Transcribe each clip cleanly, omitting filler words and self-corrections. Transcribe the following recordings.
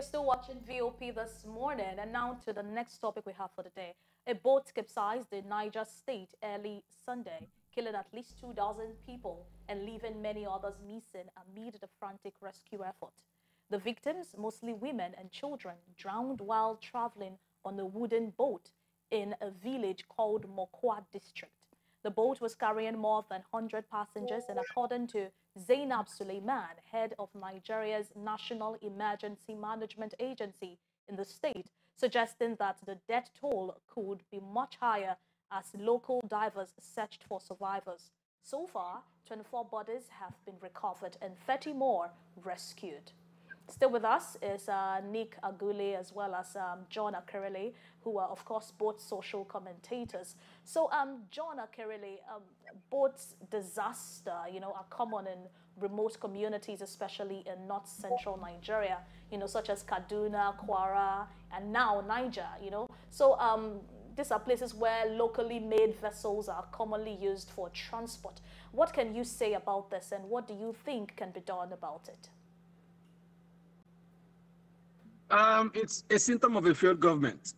still watching VOP this morning, and now to the next topic we have for the day. A boat capsized in Niger State early Sunday, killing at least 2,000 people and leaving many others missing amid the frantic rescue effort. The victims, mostly women and children, drowned while traveling on a wooden boat in a village called Mokwa district. The boat was carrying more than 100 passengers, and according to Zainab Suleiman, head of Nigeria's National Emergency Management Agency in the state, suggesting that the death toll could be much higher as local divers searched for survivors. So far, 24 bodies have been recovered and 30 more rescued. Still with us is Nick Agule as well as John Akerele, who are, of course, both social commentators. So, John Akerele, boat disaster, are common in remote communities, especially in north-central Nigeria, such as Kaduna, Kwara, and now Niger, So, these are places where locally made vessels are commonly used for transport. What can you say about this, and what do you think can be done about it? It's a symptom of a failed government.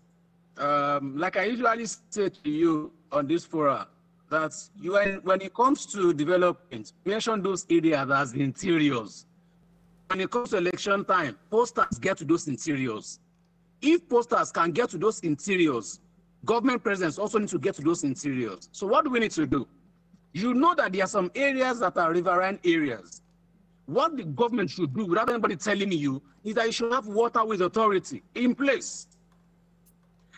Like I usually say to you on this forum, that when it comes to development, mention those areas as the interiors. When it comes to election time, posters get to those interiors. If posters can get to those interiors, government presence also needs to get to those interiors. So what do we need to do? You know that there are some areas that are riverine areas. What the government should do, without anybody telling you, is that you should have waterways authority in place.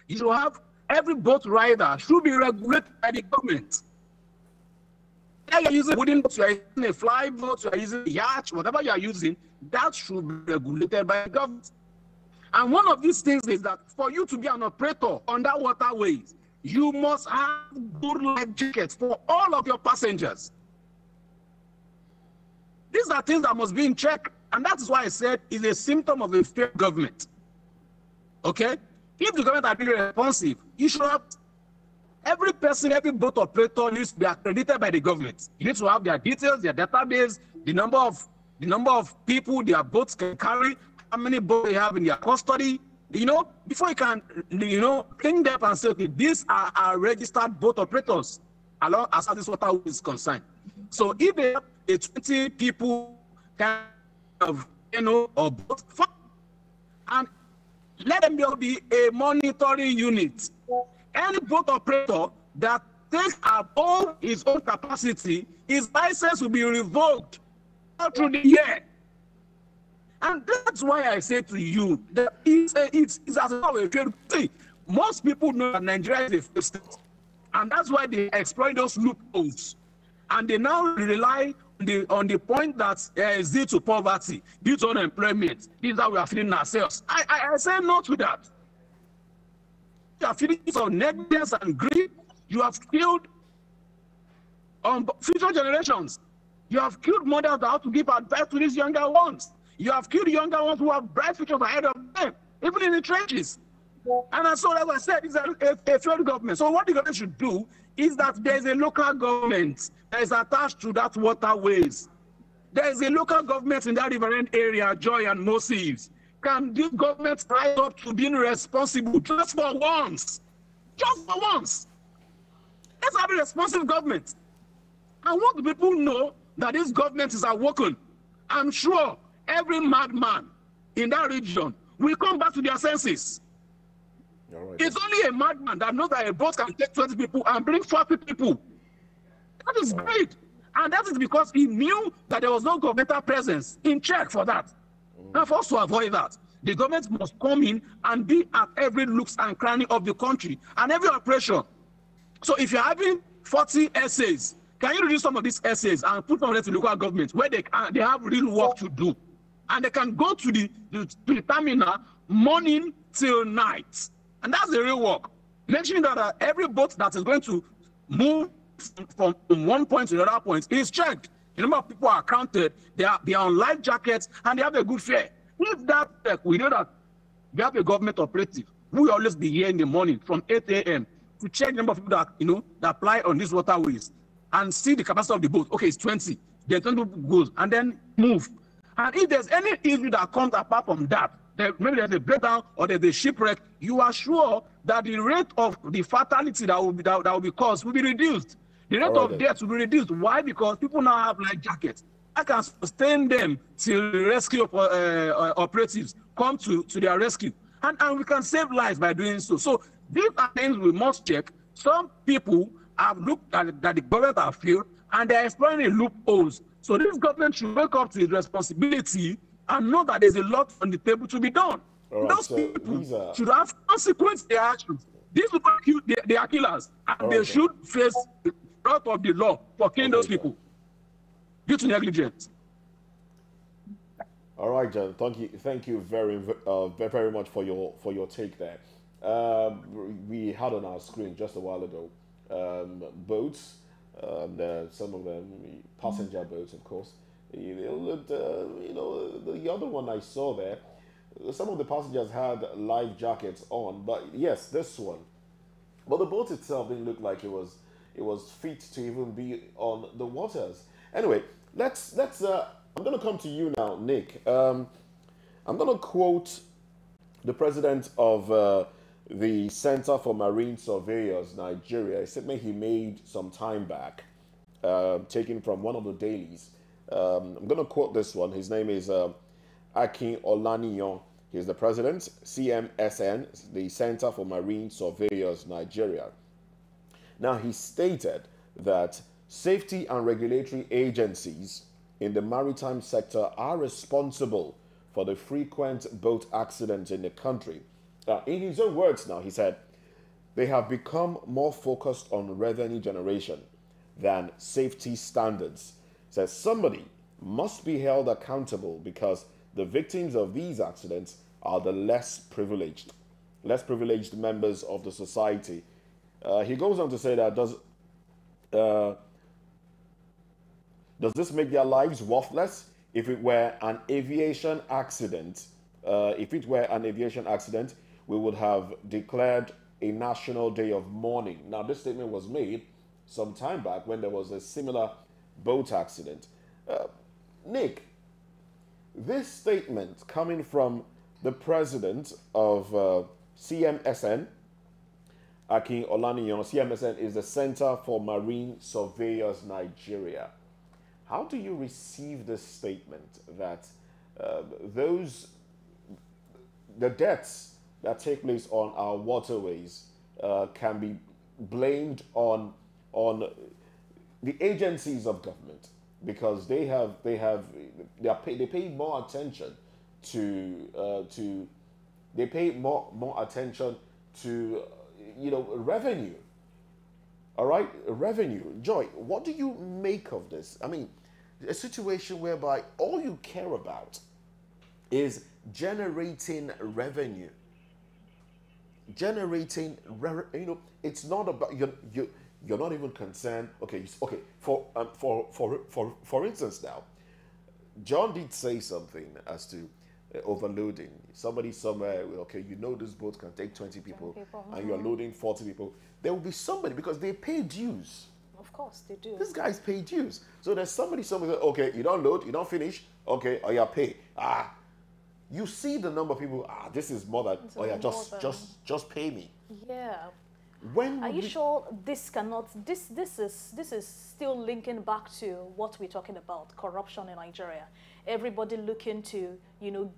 You should have every boat rider should be regulated by the government. If you're using wooden boats, you're using a fly boat, you're using a yacht, whatever you're using, that should be regulated by the government. And one of these things is that for you to be an operator on that waterways, you must have good life jackets for all of your passengers. These are things that must be in check, and that is why I said it's a symptom of a failed government. Okay? If the government are being responsive, you should have every person, every boat operator needs to be accredited by the government. You need to have their details, their database, the number of people their boats can carry, how many boats they have in their custody. Before you can, clean them up and say, okay, these are our registered boat operators, along as far as this water is concerned. So if they have a 20 people kind of, or boat, and let them be a monitoring unit. Any boat operator that takes above his own capacity, his license will be revoked all through the year. And that's why I say to you that it's as a failed thing. Most people know that Nigeria is a failed state, and that's why they exploit those loopholes. And they now rely on the point that is due to poverty, due to unemployment. This is how we are feeling ourselves. I say no to that. You are feeling of negligence and greed. You have killed future generations. You have killed mothers that have to give advice to these younger ones. You have killed younger ones who have bright futures ahead of them, even in the trenches. And so, as I said, it's a failed government. So what the government should do is that there is a local government that is attached to that waterways. There is a local government in that riverine area, Joy and Moses. Can this government rise up to being responsible just for once? Just for once. Let's have a responsible government. I want the people to know that this government is awoken. I'm sure every madman in that region will come back to their senses. Right. It's only a madman that knows that a boat can take 20 people and bring 40 people. That is great. And that is because he knew that there was no governmental presence in check for that. And for us to avoid that, the government must come in and be at every nooks and cranny of the country and every operation. So if you're having 40 essays, can you reduce some of these essays and put them to local governments where they have real work to do? And they can go to the terminal morning till night. And that's the real work. Mentioning that every boat that is going to move from one point to another point is checked. The number of people are counted, they are on life jackets, and they have a good fare. If that, we know that we have a government operative who will always be here in the morning from 8 a.m. to check the number of people that, that apply on these waterways and see the capacity of the boat. Okay, it's 20. Then 20 people goes and then move. And if there's any issue that comes apart from that, maybe there's a breakdown or there's a shipwreck, you are sure that the rate of the fatality that will be caused will be reduced. The rate of death will be reduced. Why? Because people now have life jackets. I can sustain them till the rescue operatives come to their rescue. And we can save lives by doing so. So these are things we must check. Some people have looked at that the government have failed, and they're exploring loopholes. So this government should wake up to its responsibility and know that there's a lot on the table to be done. Right, those people should have consequences for their actions. These people they are killers, and they should face the wrath of the law for killing those people due to negligence. All right, John. Thank you very much for your take there. We had on our screen just a while ago boats, some of them passenger boats, of course. The other one I saw there, some of the passengers had life jackets on, but yes, this one. But the boat itself didn't look like it was fit to even be on the waters. Anyway, let's I'm going to come to you now, Nick. I'm going to quote the president of the Center for Marine Surveyors, Nigeria, a statement he made some time back, taken from one of the dailies. I'm going to quote this one. His name is Akin Olaniyan. He's the president, CMSN, the Center for Marine Surveyors, Nigeria. Now, he stated that safety and regulatory agencies in the maritime sector are responsible for the frequent boat accidents in the country. In his own words now, he said, they have become more focused on revenue generation than safety standards. Says somebody must be held accountable because the victims of these accidents are the less privileged members of the society. He goes on to say that does this make their lives worthless? If it were an aviation accident, we would have declared a national day of mourning. Now, this statement was made some time back when there was a similar boat accident. Nick, this statement coming from the president of CMSN, Akin Olaniyan. CMSN is the Center for Marine Surveyors, Nigeria. How do you receive this statement that the deaths that take place on our waterways can be blamed on the agencies of government, because they pay more attention to revenue. All right, revenue. Joy, what do you make of this? I mean, a situation whereby all you care about is generating revenue. It's not about you're not even concerned. Okay. For instance, now, John did say something as to overloading. Somebody somewhere, okay, this boat can take 20 people, and you're loading 40 people. There will be somebody, because they pay dues. Of course, they do. These guys pay dues. So there's somebody somewhere, okay, you don't load, you don't finish, okay, or you pay. You see the number of people, this is more than, just pay me. Yeah. When are you sure this cannot, this is still linking back to what we're talking about, corruption in Nigeria. Everybody looking to,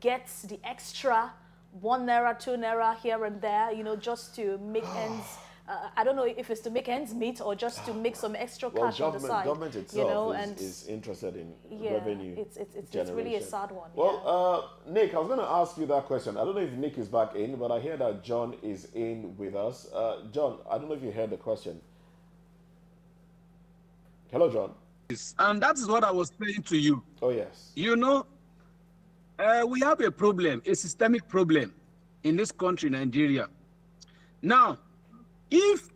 get the extra 1 naira, 2 naira here and there, just to make ends. I don't know if it's to make ends meet or just to make some extra cash on the side. Government itself is interested in revenue. It's really a sad one. Well, Nick, I was going to ask you that question. I don't know if Nick is back in, but I hear that John is in with us. John, I don't know if you heard the question. Hello, John. And that is what I was saying to you. Oh, yes. We have a problem, a systemic problem in this country, Nigeria. Now, if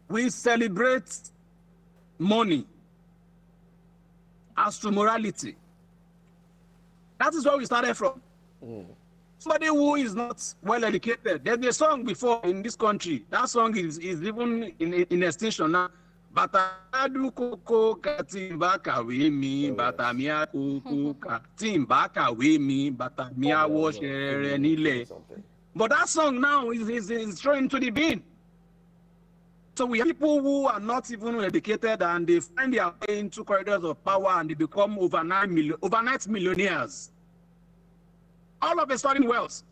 we celebrate money as to morality, that is where we started from. Somebody who is not well educated. There's a song before in this country. That song is even in extinction now. Bàtà adu kókó ka tí n bá kàwé mi, Oh bàtà yes. mi á kókó ka tí n bá kàwé mi, bàtà mi á Yeah, wọ́ no, ṣẹrẹ give me nílẹ̀. something. But that song now is thrown into the bin. So we have people who are not even educated and they find their way into corridors of power and they become overnight millionaires. All of a sudden wealth.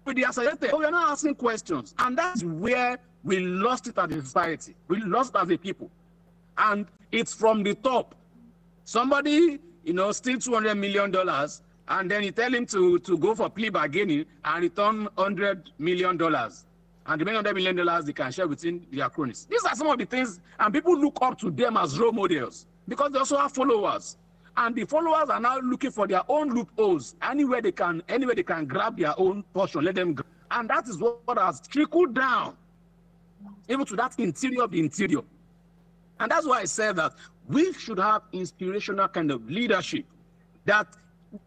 With the accelerated, but we are not asking questions. And that's where we lost it as a society. We lost it as a people. And it's from the top. Somebody, steal $200 million, and then you tell him to go for plea bargaining and return $100 million. And the $100 million they can share within their cronies. These are some of the things, and people look up to them as role models because they also have followers. And the followers are now looking for their own loopholes. Anywhere they can grab their own portion, let them grab. And that is what has trickled down even to that interior of the interior. And that's why I said that we should have inspirational kind of leadership, that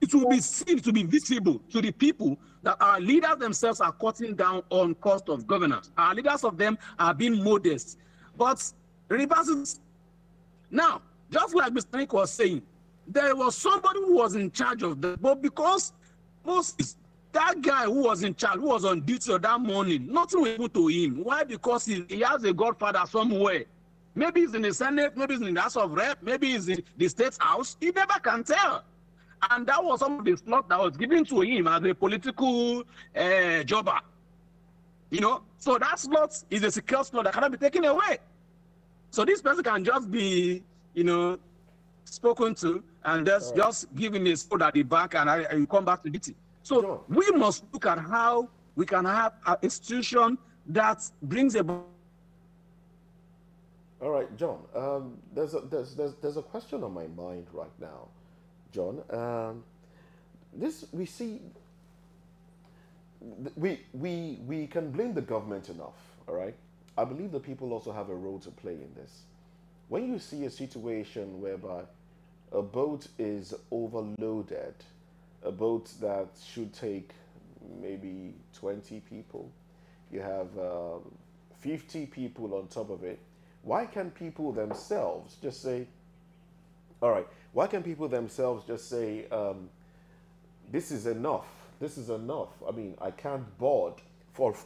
it will be seen, to be visible to the people that our leaders themselves are cutting down on cost of governance. Our leaders of them are being modest. But reverses now, just like Mr. Nick was saying, there was somebody who was in charge of that, but because Moses, that guy who was in charge, who was on duty that morning, nothing was able to him. Why? Because he has a godfather somewhere. Maybe he's in the Senate, maybe he's in the House of Rep, maybe he's in the State House. He never can tell. And that was some of the slot that was given to him as a political jobber. So that slot is a secure slot that cannot be taken away. So this person can just be, spoken to and just giving a spot at the back and you come back to duty. So John, we must look at how we can have an institution that brings about. all right, John. There's a question on my mind right now, John. This we see. We can blame the government enough. All right. I believe the people also have a role to play in this. When you see a situation whereby a boat is overloaded, a boat that should take maybe 20 people, you have 50 people on top of it. Why can people themselves just say, all right, why can people themselves just say, this is enough, this is enough? I mean, I can't board.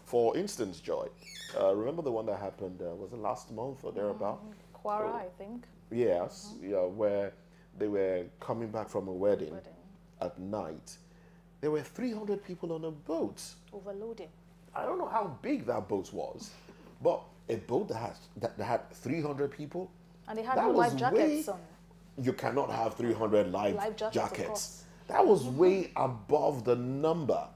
For instance, Joy, remember the one that happened, was it last month or thereabout? Quara, I think. Yes, yeah, where they were coming back from a wedding at night. There were 300 people on a boat. Overloading. I don't know how big that boat was, but a boat that had 300 people. And they had that no was life jackets on. You cannot have 300 life Jackets. jackets. That was way above the number.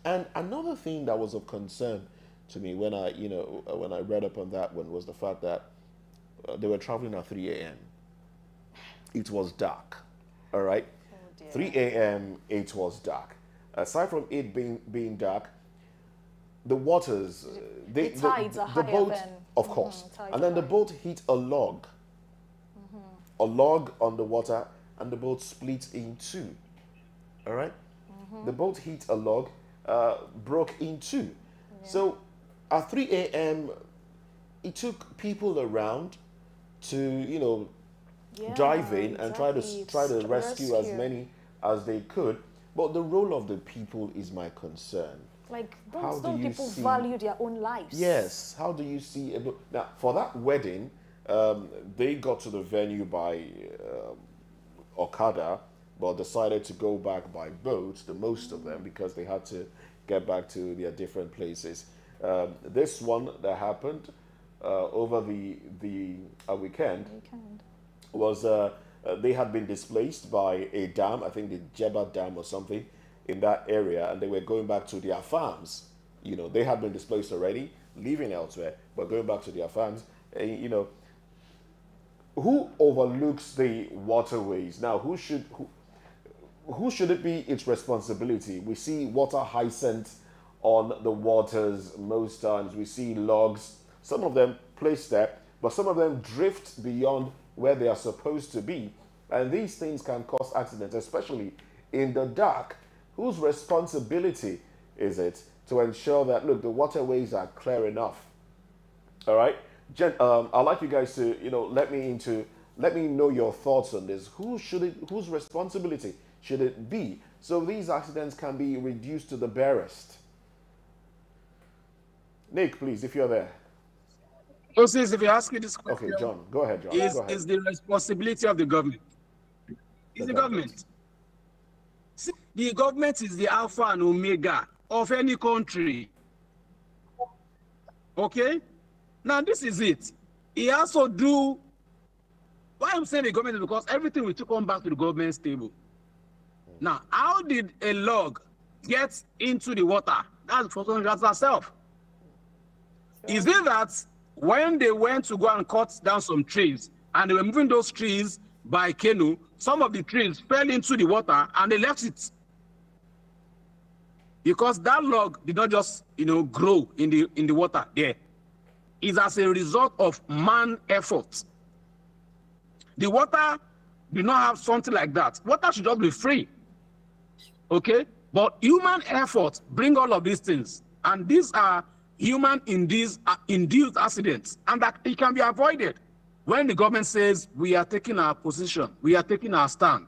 And another thing that was of concern to me when I read up on that one was the fact that they were traveling at 3 a.m. It was dark. All right? Oh dear. 3 a.m. it was dark. Aside from it being dark, the waters, the tides are the higher boat, than, of course, tides and then are the high. boat hit a log on the water, and the boat split in two. All right, the boat hit a log, broke in two. So at 3 a.m., it took people around to dive in and try to rescue as many as they could. But the role of the people is my concern. Like, How don't do you people see- value their own lives? Yes. How do you see now for that wedding? They got to the venue by Okada, but decided to go back by boat. The most of them because they had to get back to their different places. This one that happened over the weekend was they had been displaced by a dam, I think the Jebba Dam or something, in that area, and they were going back to their farms. They had been displaced already, leaving elsewhere, but going back to their farms. Who overlooks the waterways now? Who should it be its responsibility? We see water hyacinth on the waters most times. We see logs, some of them placed there, but some of them drift beyond where they are supposed to be. And these things can cause accidents, especially in the dark. Whose responsibility is it to ensure that, look, the waterways are clear enough? All right? I'd like you guys to, let me know your thoughts on this. Whose responsibility should it be so these accidents can be reduced to the barest? Nick, please, if you're there. So since if you ask me this question, Okay, John, go ahead, John. Go ahead. Is the responsibility of the government. It's the government. See, the government is the alpha and omega of any country. Okay? Now, this is it. He also do, why I'm saying the government is because everything will come back to the government's table. Now, how did a log get into the water? That's for herself. Is it that when they went to go and cut down some trees and they were moving those trees by canoe, some of the trees fell into the water and they left it? Because that log did not just, grow in the water there. It's as a result of man effort. The water did not have something like that. Water should just be free. Okay? But human effort bring all of these things. And these are human induced accidents. And that it can be avoided when the government says we are taking our position, we are taking our stand.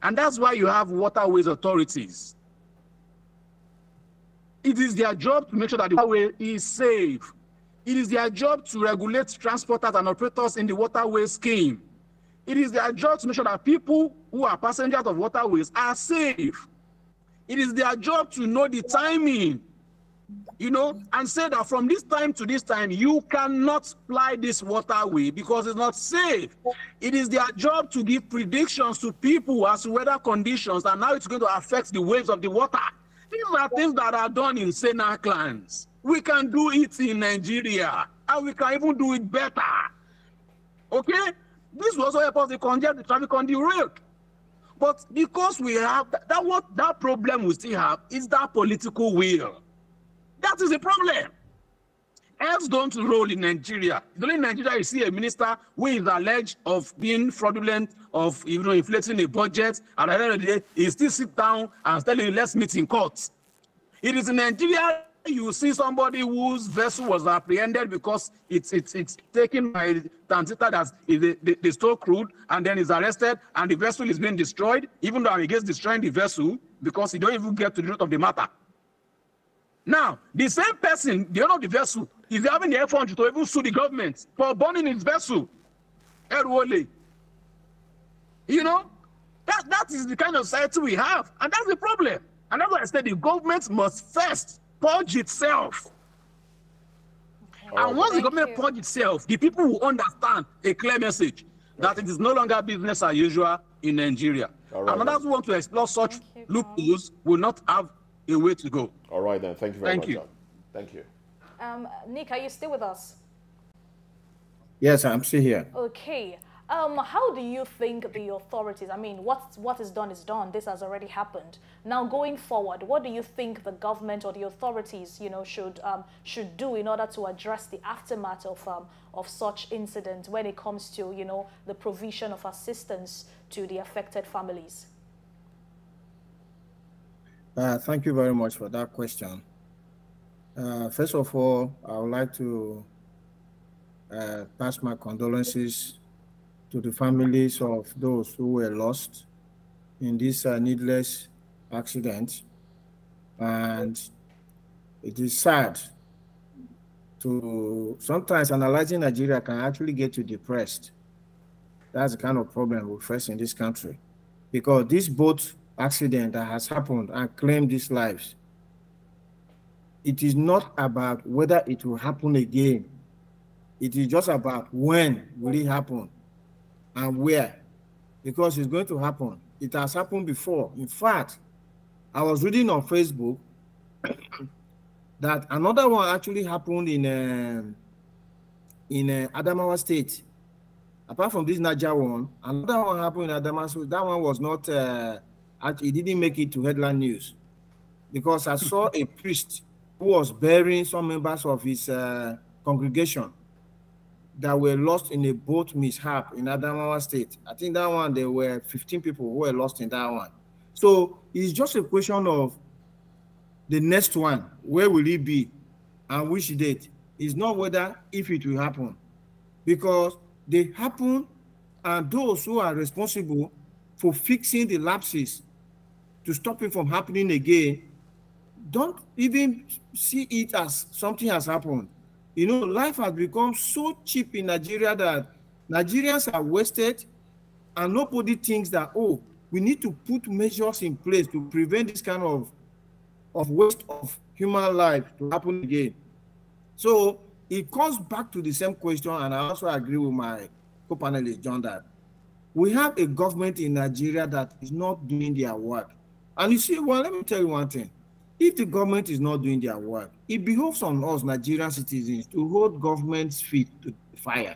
And that's why you have waterways authorities. It is their job to make sure that the waterway is safe. It is their job to regulate transporters and operators in the waterway scheme. It is their job to make sure that people who are passengers of waterways are safe. It is their job to know the timing, and say that from this time to this time, you cannot fly this waterway because it's not safe. It is their job to give predictions to people as to weather conditions and how it's going to affect the waves of the water. These are things that are done in saner lands. We can do it in Nigeria, and we can even do it better. Okay? This will also help us to congest the traffic on the road. But because we have that problem we still have is that political will. That is the problem. Else don't roll in Nigeria. It's only in Nigeria you see a minister who is alleged of being fraudulent, of inflating a budget, and at the end of the day, he still sit down and tell you, let's meet in court. It is in Nigeria you see somebody whose vessel was apprehended because it's taken by Tanzita that they stole crude and then is arrested and the vessel is being destroyed, even though I'm against destroying the vessel because you don't even get to the root of the matter. Now, the same person, the owner of the vessel, is having the effort to even sue the government for burning his vessel. That is the kind of society we have, and that's the problem. And that's why I said the government must first purge itself. Okay. And once the government purge itself, the people will understand a clear message that it is no longer business as usual in Nigeria. Right, and others who want to explore such loopholes will not have a way to go. All right, then. Thank you very much, John. Thank you. Nick, are you still with us? Yes, I'm still here. Okay. How do you think the authorities, what is done is done. This has already happened. Now, going forward, what do you think the government or the authorities, should do in order to address the aftermath of such incidents when it comes to, the provision of assistance to the affected families? Thank you very much for that question. First of all, I would like to pass my condolences to the families of those who were lost in this needless accident. And it is sad to sometimes analyzing Nigeria can actually get you depressed. That's the kind of problem we face in this country. Because this boat accident that has happened and claimed these lives, it is not about whether it will happen again. It is just about when will it happen and where, because it's going to happen. It has happened before. In fact, I was reading on Facebook that another one actually happened in Adamawa State. Apart from this Niger one, another one happened in Adamawa. So that one was not, it didn't make it to headline news because I saw a priest who was burying some members of his congregation that were lost in a boat mishap in Adamawa State. I think that one, there were 15 people who were lost in that one. So it's just a question of the next one. Where will it be and which date? It's not whether if it will happen, because they happen, and those who are responsible for fixing the lapses to stop it from happening again don't even see it as something has happened. You know, life has become so cheap in Nigeria that Nigerians are wasted, and nobody thinks that, oh, we need to put measures in place to prevent this kind of waste of human life to happen again. So it comes back to the same question, and I also agree with my co-panelist, John, that we have a government in Nigeria that is not doing their work. And you see, well, let me tell you one thing. If the government is not doing their work, it behoves on us, Nigerian citizens, to hold government's feet to the fire,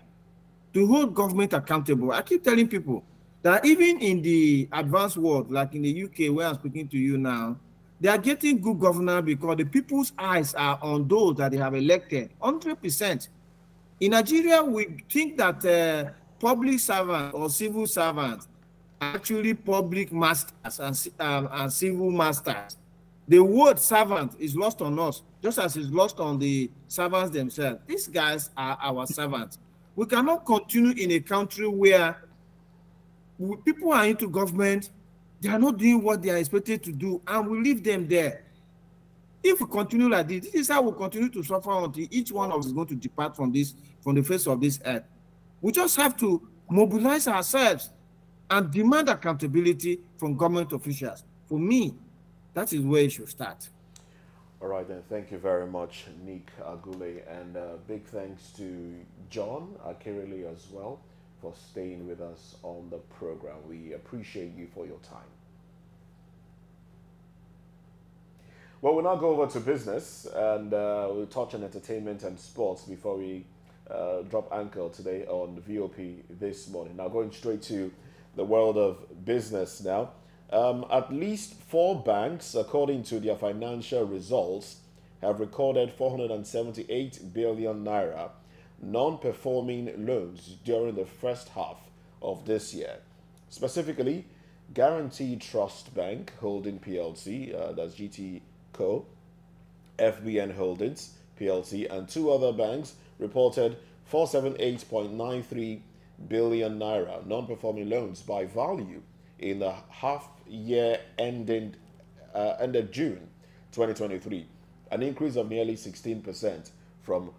to hold government accountable. I keep telling people that even in the advanced world, like in the UK, where I'm speaking to you now, they are getting good governance because the people's eyes are on those that they have elected, 100%. In Nigeria, we think that public servants or civil servants are actually public masters and civil masters. The word servant is lost on us, just as it's lost on the servants themselves. These guys are our servants. We cannot continue in a country where people are into government, they are not doing what they are expected to do, and we leave them there. If we continue like this is how we continue to suffer until each one of us is going to depart from the face of this earth. We just have to mobilize ourselves and demand accountability from government officials. For me, that is where it should start. All right, then. Thank you very much, Nick Agule, and big thanks to John Akirili as well for staying with us on the program. We appreciate you for your time. Well, we'll now go over to business, and we'll touch on entertainment and sports before we drop anchor today on VOP this morning. Now, going straight to the world of business now. At least 4 banks, according to their financial results, have recorded 478 billion naira non-performing loans during the first half of this year. Specifically, Guaranty Trust Bank Holding PLC, that's GT Co., FBN Holdings PLC, and 2 other banks reported 478.93 billion naira non-performing loans by value in the half year ended June 2023, an increase of nearly 16% from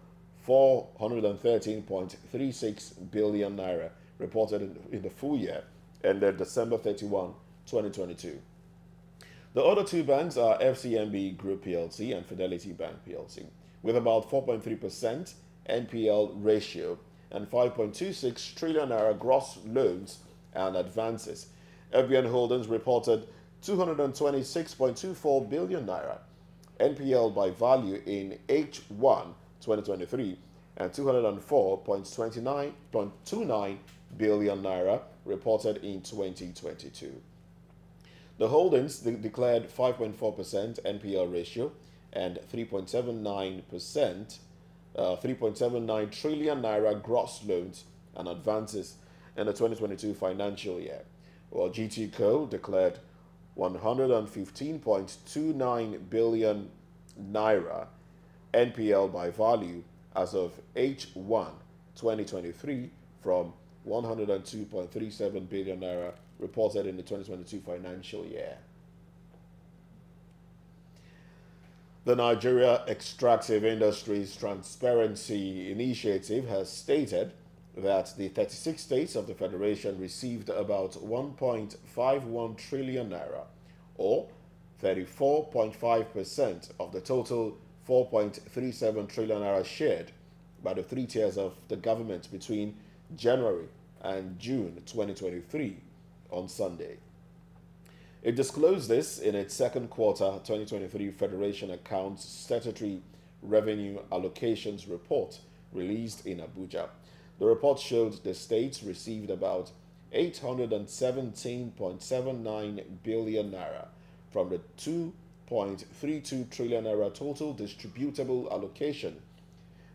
413.36 billion naira reported in the full year ended December 31, 2022. The other 2 banks are FCMB Group PLC and Fidelity Bank PLC, with about 4.3% NPL ratio and 5.26 trillion naira gross loans and advances. FBN Holdings reported 226.24 billion naira NPL by value in H1 2023 and 204.29 billion naira reported in 2022. The holdings declared 5.4% NPL ratio and 3.79 trillion naira gross loans and advances in the 2022 financial year, while GT Co declared 115.29 billion naira NPL by value as of H1 2023 from 102.37 billion naira reported in the 2022 financial year. The Nigeria Extractive Industries Transparency Initiative has stated that the 36 states of the Federation received about 1.51 trillion naira, or 34.5% of the total 4.37 trillion naira shared by the 3 tiers of the government between January and June 2023 on Sunday. It disclosed this in its second quarter 2023 Federation Accounts Statutory Revenue Allocations Report released in Abuja. The report showed the states received about 817.79 billion naira from the 2.32 trillion naira total distributable allocation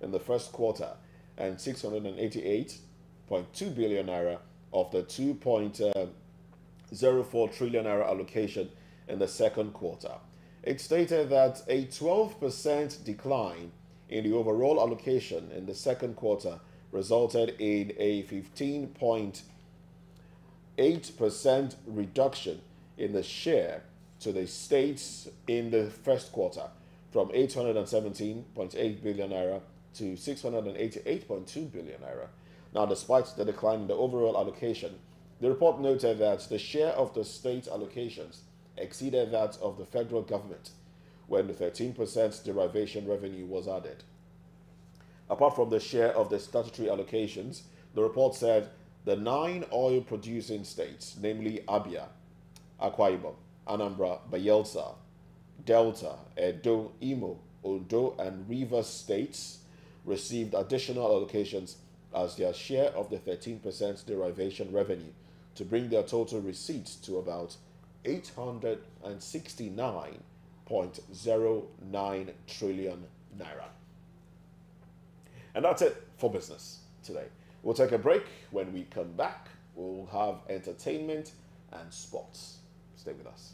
in the first quarter and 688.2 billion naira of the 2.04 trillion naira allocation in the second quarter. It stated that a 12% decline in the overall allocation in the second quarter resulted in a 15.8% reduction in the share to the states in the first quarter, from 817.8 billion naira to 688.2 billion naira. Now, despite the decline in the overall allocation, the report noted that the share of the state allocations exceeded that of the federal government when the 13% derivation revenue was added. Apart from the share of the statutory allocations, the report said the 9 oil-producing states, namely Abia, Akwa Ibom, Anambra, Bayelsa, Delta, Edo, Imo, Ondo, and Rivers states received additional allocations as their share of the 13% derivation revenue to bring their total receipts to about 869.09 trillion naira. And that's it for business today. We'll take a break. When we come back, we'll have entertainment and sports. Stay with us.